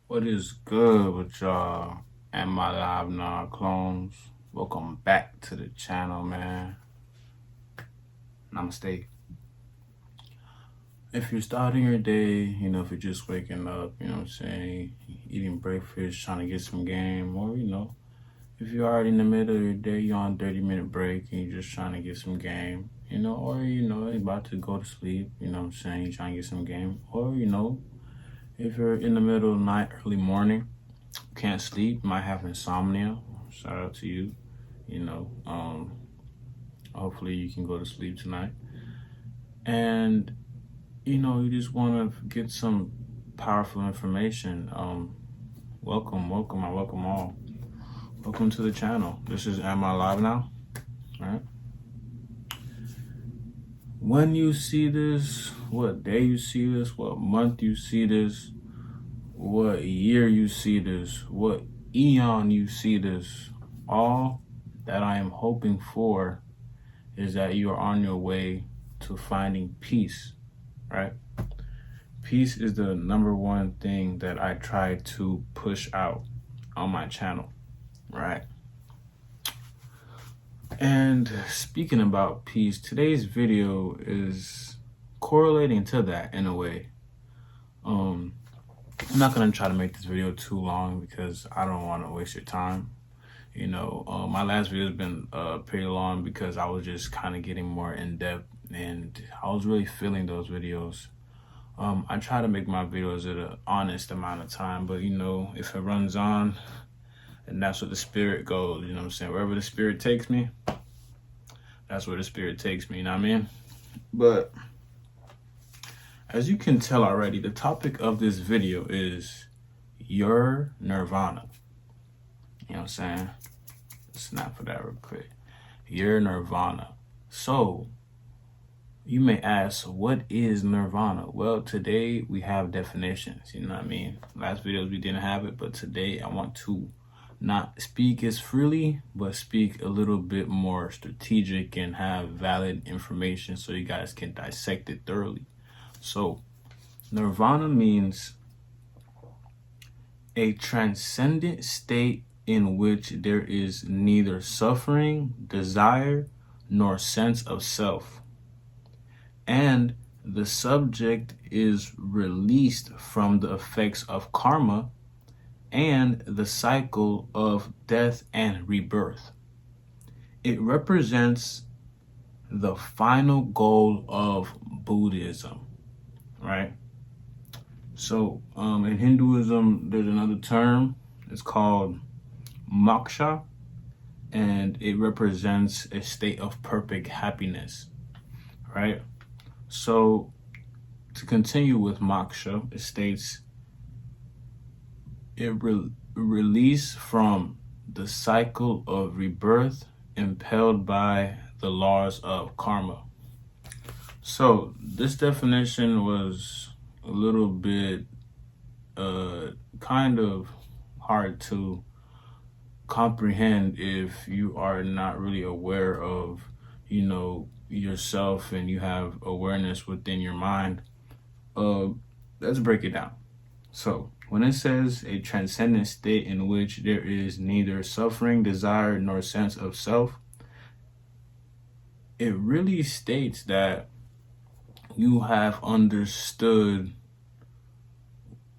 What is good with y'all and my live now clones? Welcome back to the channel, man. Namaste. If you're starting your day, if you're just waking up, what I'm saying, eating breakfast, trying to get some game, or, if you're already in the middle of your day, you're on a 30-minute break and you're just trying to get some game, or, you're about to go to sleep, what I'm saying, you're trying to get some game, or, if you're in the middle of the night, early morning, can't sleep, might have insomnia, shout out to you. Hopefully you can go to sleep tonight. And you just want to get some powerful information. Welcome, I welcome all. Welcome to the channel. This is Am I Live Now? All right. When you see this, what day you see this, what month you see this, what year you see this, what eon you see this, all that I am hoping for is that you are on your way to finding peace, right? Peace is the number one thing that I try to push out on my channel, right? And speaking about peace, today's video is correlating to that in a way. I'm not gonna try to make this video too long because I don't want to waste your time. My last video has been pretty long because I was just kind of getting more in depth and I was really feeling those videos. I try to make my videos at an honest amount of time, but if it runs on, and that's where the spirit goes, what I'm saying? Wherever the spirit takes me, that's where the spirit takes me, you know what I mean? But as you can tell already, the topic of this video is your Nirvana. You know what I'm saying? Snap for that real quick. Your Nirvana. So, you may ask, what is Nirvana? Well, today we have definitions, you know what I mean? Last videos we didn't have it, but today I want to not speak as freely, but speak a little bit more strategic and have valid information so you guys can dissect it thoroughly. So, Nirvana means a transcendent state in which there is neither suffering, desire, nor sense of self. And the subject is released from the effects of karma and the cycle of death and rebirth. It represents the final goal of Buddhism, right? So in Hinduism, there's another term. It's called moksha, and it represents a state of perfect happiness, right? So to continue with moksha, it states it release from the cycle of rebirth impelled by the laws of karma. So this definition was a little bit kind of hard to comprehend if you are not really aware of yourself and you have awareness within your mind. Let's break it down. So when it says a transcendent state in which there is neither suffering, desire, nor sense of self, it really states that you have understood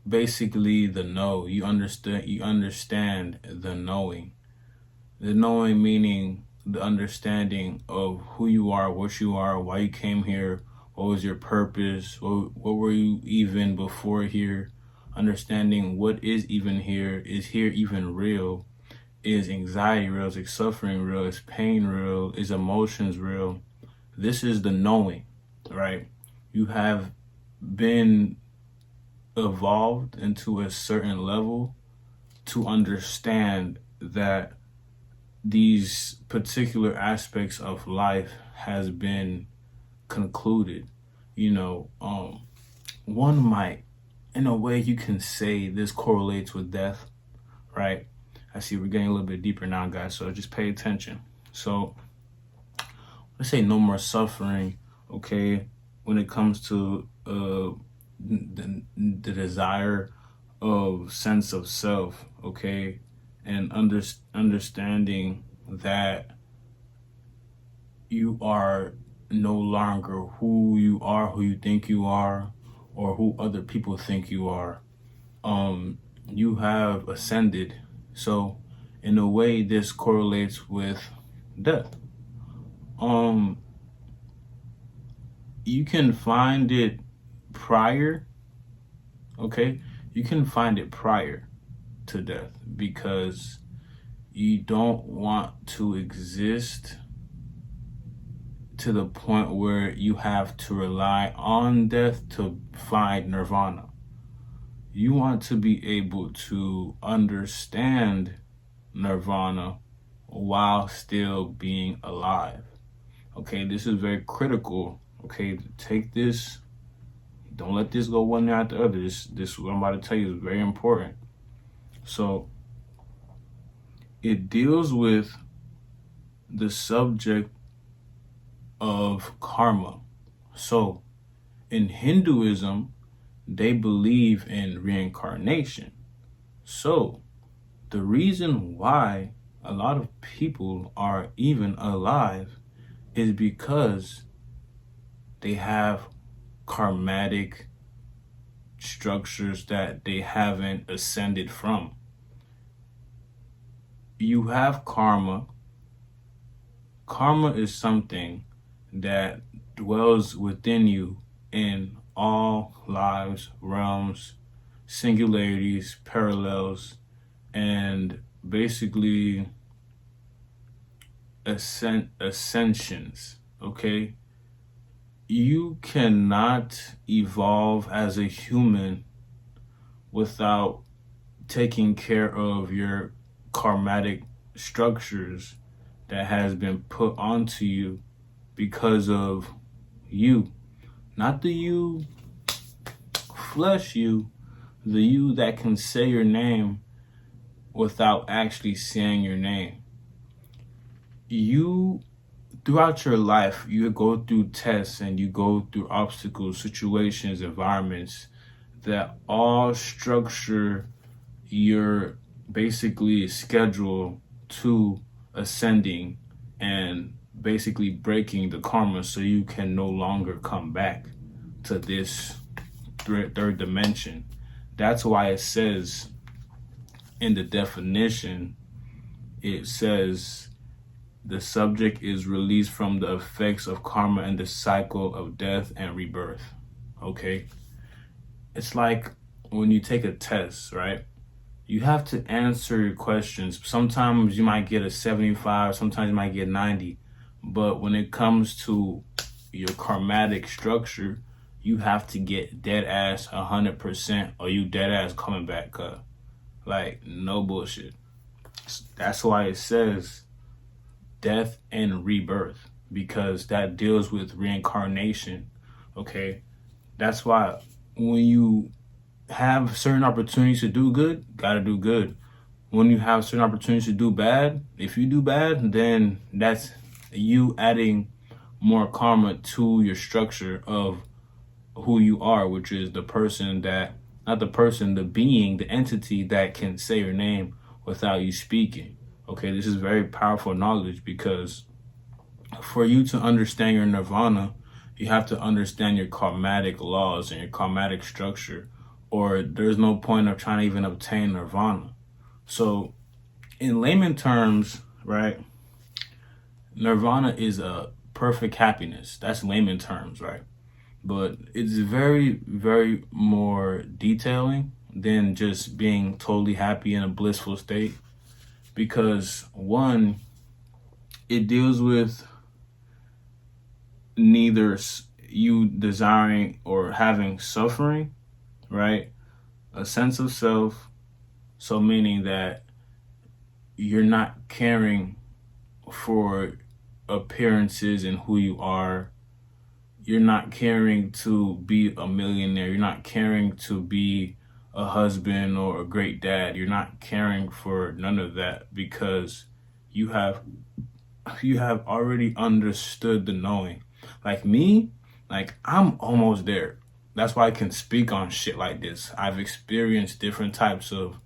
basically the know. You understand the knowing. The knowing meaning the understanding of who you are, what you are, why you came here, what was your purpose, what were you even before here, understanding what is even here, is here even real, is anxiety real, is suffering real, is pain real, is emotions real. This is the knowing, right? You have been evolved into a certain level to understand that these particular aspects of life has been concluded. One might, in a way, you can say this correlates with death, right? I see we're getting a little bit deeper now, guys, so just pay attention. So let's say no more suffering, okay, when it comes to the desire of sense of self, okay? And understanding that you are no longer who you are, who you think you are, or who other people think you are. You have ascended. So in a way, this correlates with death. Um, you can find it prior, okay? You can find it prior to death because you don't want to exist to the point where you have to rely on death to find nirvana. You want to be able to understand nirvana while still being alive. Okay, this is very critical. Okay, take this. Don't let this go one after the other. This what I'm about to tell you is very important. So it deals with the subject of karma. So in Hinduism, they believe in reincarnation. So the reason why a lot of people are even alive is because they have karmatic structures that they haven't ascended from. You have karma. Karma is something that dwells within you in all lives, realms, singularities, parallels, and basically ascensions, okay? You cannot evolve as a human without taking care of your karmatic structures that has been put onto you because of you. Not the you, flesh you, the you that can say your name without actually saying your name. You, throughout your life, you go through tests and you go through obstacles, situations, environments that all structure your basically schedule to ascending and basically breaking the karma so you can no longer come back to this third dimension. That's why it says in the definition, it says the subject is released from the effects of karma and the cycle of death and rebirth. Okay? It's like when you take a test, right? You have to answer your questions. Sometimes you might get a 75, sometimes you might get 90. But when it comes to your karmatic structure, you have to get dead ass 100% or you dead ass coming back. Like, no bullshit. That's why it says death and rebirth, because that deals with reincarnation. Okay? That's why when you have certain opportunities to do good, gotta do good. When you have certain opportunities to do bad, if you do bad, then that's you adding more karma to your structure of who you are, which is the person that, not the person, the being, the entity that can say your name without you speaking. Okay, this is very powerful knowledge because for you to understand your nirvana, you have to understand your karmatic laws and your karmatic structure, or there's no point of trying to even obtain nirvana. So in layman terms, right, nirvana is a perfect happiness. That's layman terms, right? But it's very, very more detailing than just being totally happy in a blissful state. Because one, it deals with neither you desiring or having suffering, right? A sense of self. So meaning that you're not caring for appearances and who you are. You're not caring to be a millionaire. You're not caring to be a husband or a great dad. You're not caring for none of that because you have already understood the knowing. Like me, like I'm almost there. that's why I can speak on shit like this. I've experienced different types of,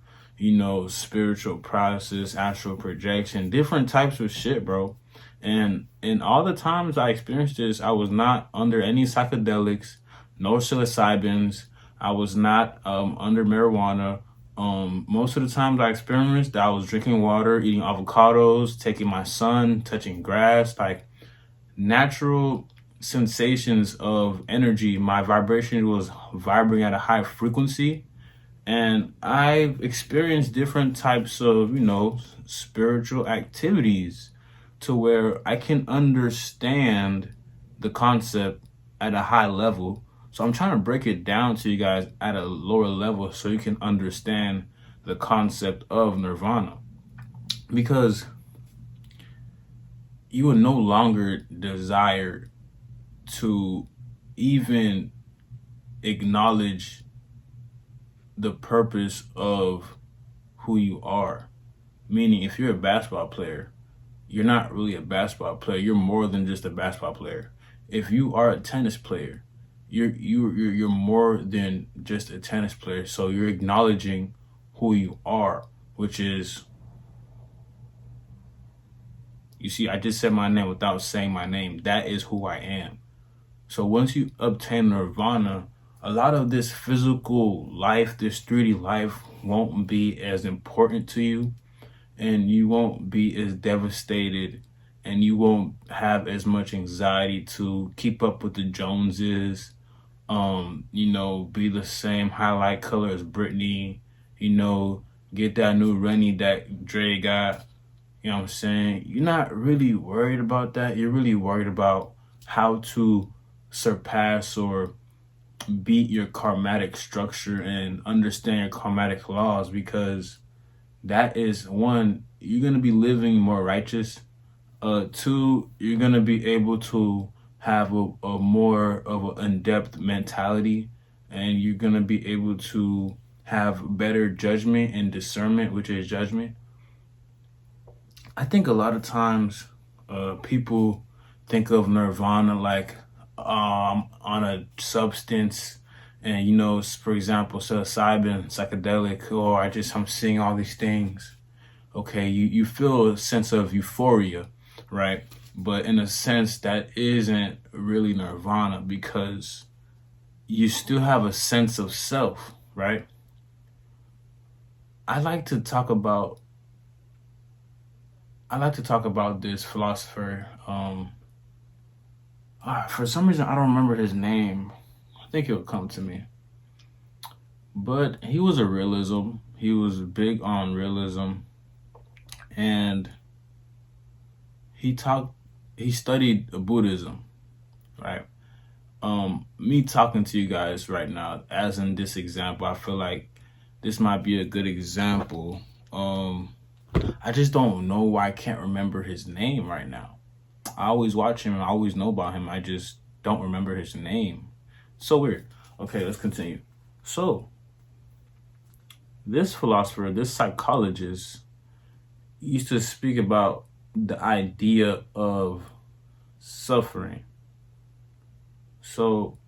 spiritual process, astral projection, different types of shit, bro. And all the times I experienced this, I was not under any psychedelics, no psilocybins. I was not under marijuana. Most of the times I experienced, I was drinking water, eating avocados, taking my sun, touching grass, like natural sensations of energy. My vibration was vibrating at a high frequency, and I've experienced different types of, spiritual activities to where I can understand the concept at a high level. So I'm trying to break it down to you guys at a lower level so you can understand the concept of nirvana. Because you will no longer desire to even acknowledge the purpose of who you are. Meaning, if you're a basketball player, you're not really a basketball player. You're more than just a basketball player. If you are a tennis player, you're more than just a tennis player. So you're acknowledging who you are, which is, you see, I just said my name without saying my name. That is who I am. So once you obtain nirvana, a lot of this physical life, this 3D life, won't be as important to you, and you won't be as devastated, and you won't have as much anxiety to keep up with the Joneses, be the same highlight color as Britney, get that new Rennie that Dre got. You know what I'm saying? You're not really worried about that. You're really worried about how to surpass or beat your karmatic structure and understand your karmatic laws, because that is, one, you're going to be living more righteous. Two, you're going to be able to have a more of an in-depth mentality, and you're going to be able to have better judgment and discernment, which is judgment. I think a lot of times people think of nirvana like on a substance, and for example, psilocybin, psychedelic, or I'm seeing all these things. Okay, you feel a sense of euphoria, right? But in a sense, that isn't really nirvana, because you still have a sense of self, right? I like to talk about this philosopher. For some reason, I don't remember his name. I think it'll come to me. But he was a realism. He was big on realism, and he studied Buddhism, right? Me talking to you guys right now, as in this example, I feel like this might be a good example. I just don't know why I can't remember his name right now. I always watch him and I always know about him. I just don't remember his name. So weird. Okay, let's continue. So, this philosopher, this psychologist, used to speak about the idea of suffering. So,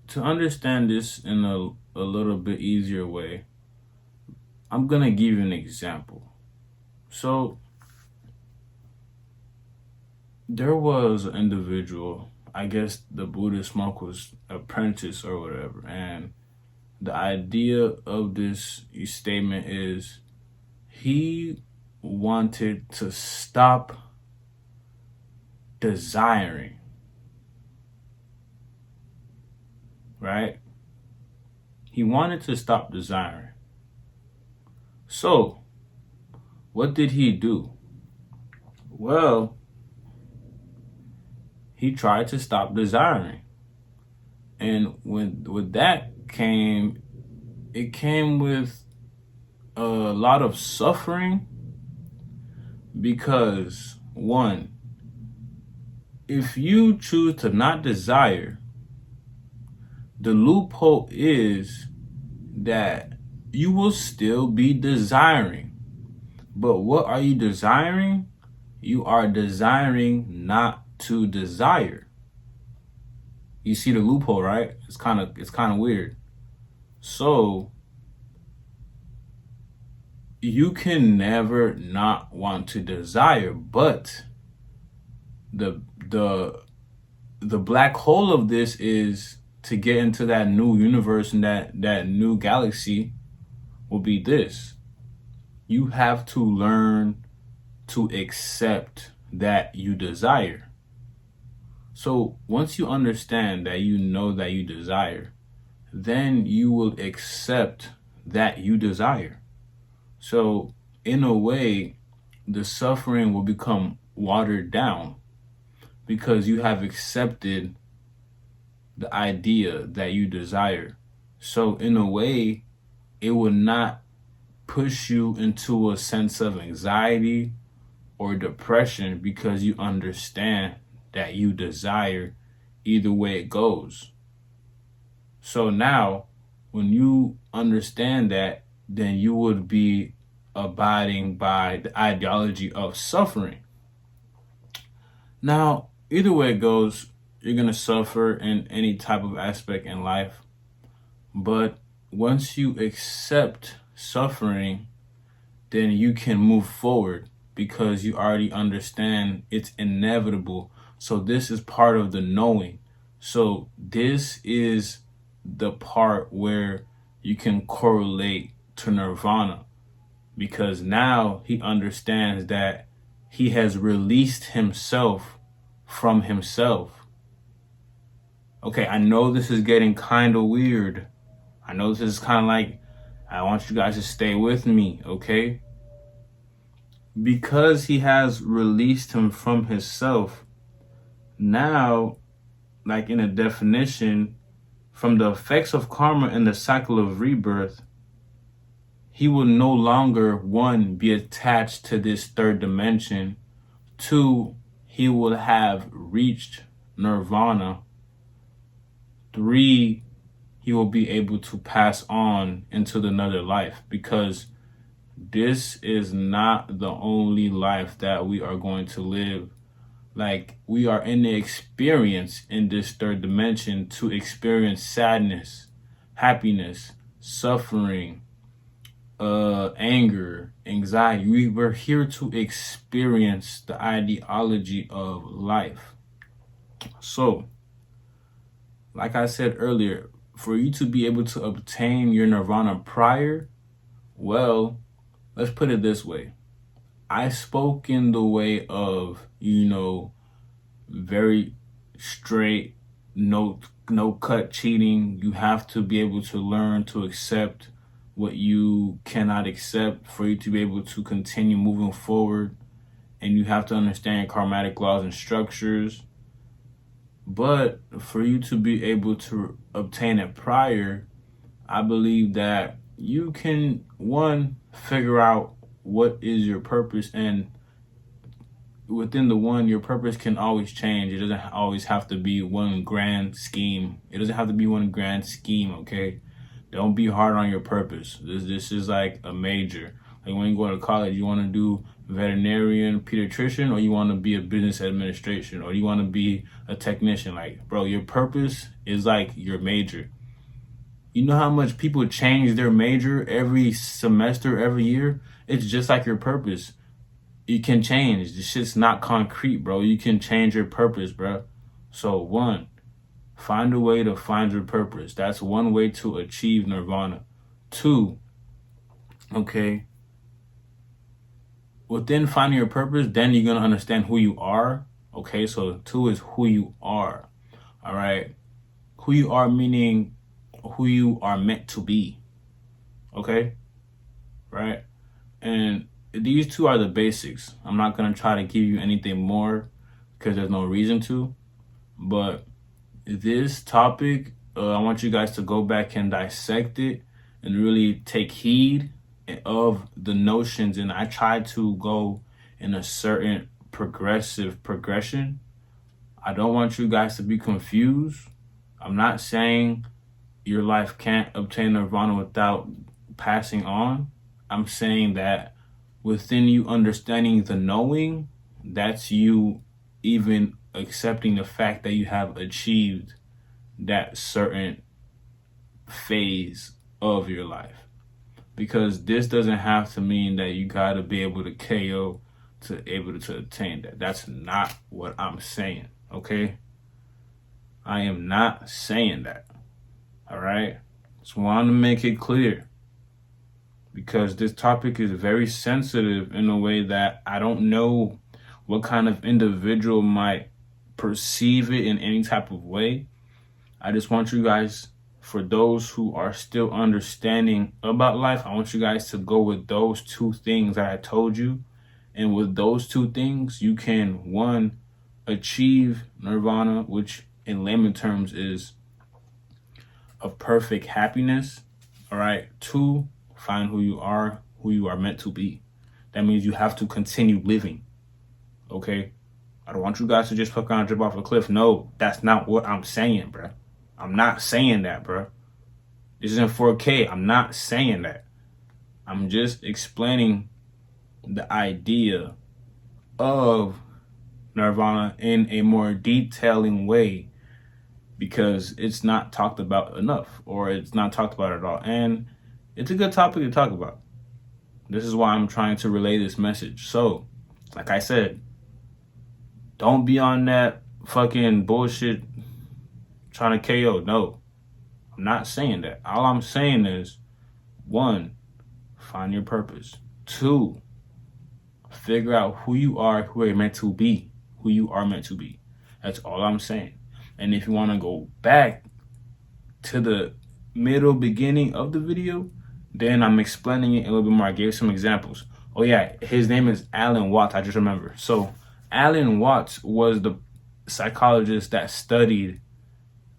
to understand this in a little bit easier way, I'm going to give you an example. So, there was an individual, I guess the Buddhist monk was apprentice or whatever, and the idea of this statement is he wanted to stop desiring, right? He wanted to stop desiring. So, what did he do? Well, he tried to stop desiring. And with that came, it came with a lot of suffering, because one, if you choose to not desire, the loophole is that you will still be desiring. But what are you desiring? You are desiring not to desire. You see the loophole, right? It's kind of weird. So you can never not want to desire, but the the the black hole of this is to get into that new universe and that new galaxy will be this. You have to learn to accept that you desire. So once you understand that you know that you desire, then you will accept that you desire. So in a way, the suffering will become watered down because you have accepted the idea that you desire. So in a way, it will not push you into a sense of anxiety or depression because you understand that you desire either way it goes. So now, when you understand that, then you would be abiding by the ideology of suffering. Now, either way it goes, you're going to suffer in any type of aspect in life. But once you accept suffering, then you can move forward because you already understand it's inevitable. So this is part of the knowing. So this is the part where you can correlate to Nirvana because now he understands that he has released himself from himself. Okay, I know this is getting kind of weird. I know this is kind of like, I want you guys to stay with me, okay? Because he has released him from himself, now, like in a definition, from the effects of karma and the cycle of rebirth, he will no longer, one, be attached to this third dimension. Two, he will have reached nirvana. Three, he will be able to pass on into another life because this is not the only life that we are going to live. Like, we are in the experience in this third dimension to experience sadness, happiness, suffering, anger, anxiety. We're here to experience the ideology of life. So, like I said earlier, for you to be able to obtain your nirvana prior, well, let's put it this way. I spoke in the way of, very straight, no cut cheating. You have to be able to learn to accept what you cannot accept for you to be able to continue moving forward. And you have to understand karmatic laws and structures. But for you to be able to obtain it prior, I believe that you can, one, figure out what is your purpose, and within the one, your purpose can always change. It doesn't always have to be one grand scheme. Okay? Don't be hard on your purpose. This is like a major. Like when you go to college, you want to do veterinarian, pediatrician, or you want to be a business administration, or you want to be a technician. Like, bro, your purpose is like your major. You know how much people change their major every semester, every year? It's just like your purpose. You can change. This shit's not concrete, bro. You can change your purpose, bro. So one, find a way to find your purpose. That's one way to achieve nirvana. Two, okay, within finding your purpose, then you're going to understand who you are. Okay, so two is who you are. All right. Who you are meaning who you are meant to be. Okay? Right? And these two are the basics. I'm not going to try to give you anything more because there's no reason to. But this topic, I want you guys to go back and dissect it and really take heed of the notions. And I try to go in a certain progression. I don't want you guys to be confused. I'm not saying your life can't obtain nirvana without passing on. I'm saying that within you understanding the knowing, that's you even accepting the fact that you have achieved that certain phase of your life. Because this doesn't have to mean that you gotta be able to KO to able to attain that. That's not what I'm saying, okay? I am not saying that, all right? Just want to make it clear, because this topic is very sensitive in a way that I don't know what kind of individual might perceive it in any type of way. I just want you guys, for those who are still understanding about life, I want you guys to go with those two things that I told you. And with those two things, you can, one, achieve nirvana, which in layman terms is a perfect happiness. All right. Two, find who you are meant to be. That means you have to continue living. Okay. I don't want you guys to just fuck around and jump off a cliff. No, that's not what I'm saying, bruh. I'm not saying that, bruh. This isn't 4K. I'm not saying that. I'm just explaining the idea of nirvana in a more detailing way, because it's not talked about enough, or it's not talked about at all. And it's a good topic to talk about. This is why I'm trying to relay this message. So, like I said, don't be on that fucking bullshit trying to KO. No, I'm not saying that. All I'm saying is, one, find your purpose. Two, figure out who you are meant to be. Who you are meant to be. That's all I'm saying. And if you want to go back to the middle beginning of the video, then I'm explaining it a little bit more. I gave some examples. Oh yeah, his name is Alan Watts. I just remember. So Alan Watts was the psychologist that studied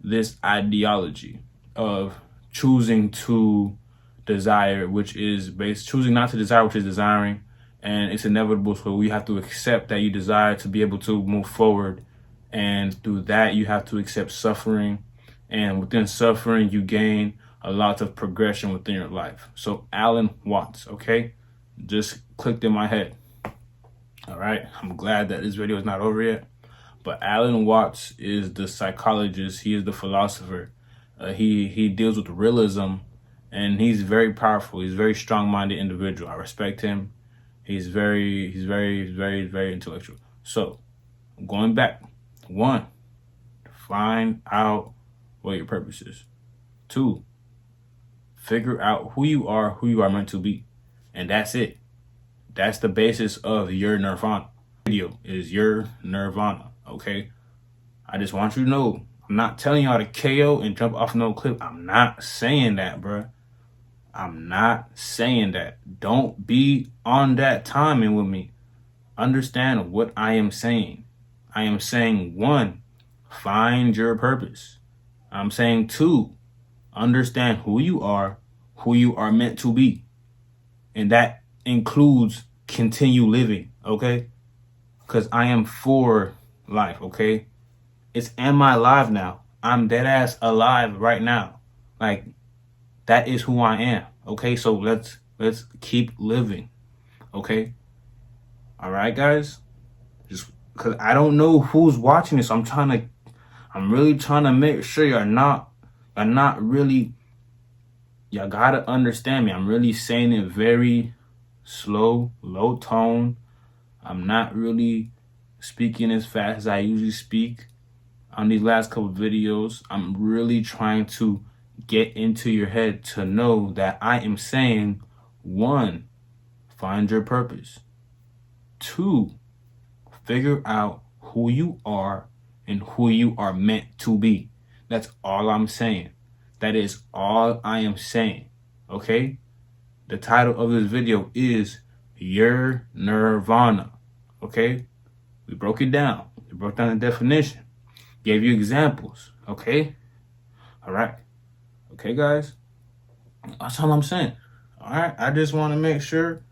this ideology of choosing to desire, which is choosing not to desire, which is desiring, and it's inevitable. So we have to accept that you desire to be able to move forward, and through that you have to accept suffering, and within suffering you gain a lot of progression within your life. So Alan Watts, okay, just clicked in my head. All right, I'm glad that this video is not over yet. But Alan Watts is the psychologist. He is the philosopher. He deals with realism, and he's very powerful. He's a very strong-minded individual. I respect him. He's very intellectual. So, going back, one, find out what your purpose is. Two, figure out who you are meant to be, and that's it. That's the basis of your nirvana. Video is your nirvana. Okay, I just want you to know, I'm not telling y'all to KO and jump off no cliff. I'm not saying that, bruh. I'm not saying that. Don't be on that timing with me. Understand what I am saying. I am saying, one, find your purpose. I'm saying, two, understand who you are meant to be. And that includes continue living, okay? Because I am for life, okay? It's am I alive now? I'm dead ass alive right now. Like, that is who I am, okay? So let's keep living, okay? All right, guys? Just because I don't know who's watching this, I'm really trying to make sure y'all gotta understand me. I'm really saying it very slow, low tone. I'm not really speaking as fast as I usually speak on these last couple of videos. I'm really trying to get into your head to know that I am saying, one, find your purpose. Two, figure out who you are and who you are meant to be. That's all I'm saying. That is all I am saying, okay? The title of this video is Your Nirvana, okay? We broke it down. We broke down the definition. Gave you examples, okay? All right. Okay, guys? That's all I'm saying. All right? I just want to make sure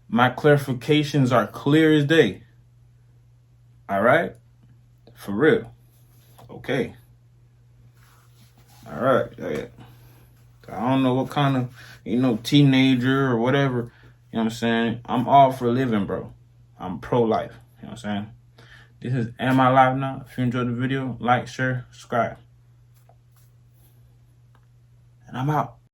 my clarifications are clear as day. All right? For real. Okay. All right. Yeah. I don't know what kind of, teenager or whatever, you know what I'm saying? I'm all for living, bro. I'm pro-life, you know what I'm saying? This is Am I Live Now? If you enjoyed the video, like, share, subscribe. and I'm out.